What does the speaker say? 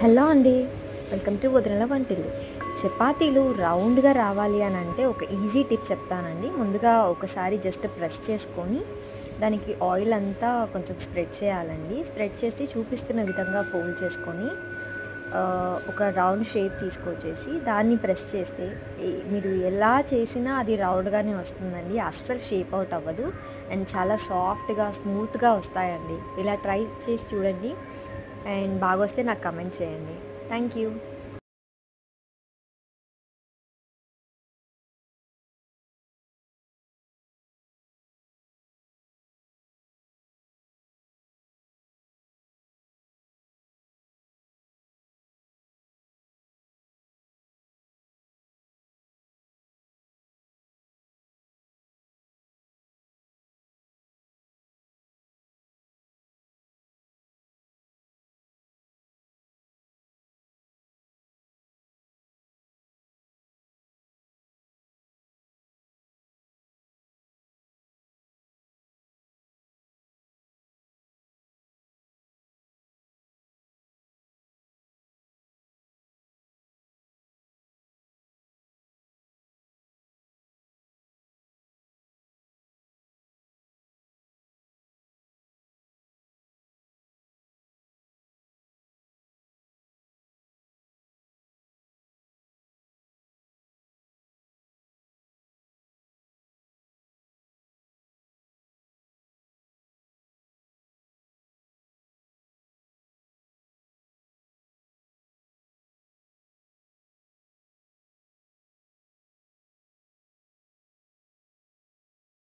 Hello అండి. Welcome to వదినల వంటిల్లు. చపాతీలు రౌండ్‌గా రావాలి అని అంటే ఒక ఈజీ టిప్ చెప్తానండి. ముందుగా ఒకసారి జస్ట్ ప్రెస్ చేసుకొని, దానికి ఆయిల్ అంతా కొంచెం స్ప్రెడ్ చేయాలండి. స్ప్రెడ్ చేసి చూపిస్తున్న విధంగా ఫోల్డ్ చేసుకొని, ఒక రౌండ్ షేప్ తీసుకొచ్చేసి దాన్ని ప్రెస్ చేస్తే మీరు ఎలా చేసినా అది రౌండ్‌గానే వస్తుందండి. అస్సలు షేప్ ఔట్ అవ్వదు. అండ్ చాలా సాఫ్ట్‌గా, స్మూత్‌గా వస్తాయండి. ఇలా ట్రై చేసి చూడండి. అండ్ బాగొస్తే నాకు కమెంట్ చేయండి. Thank you.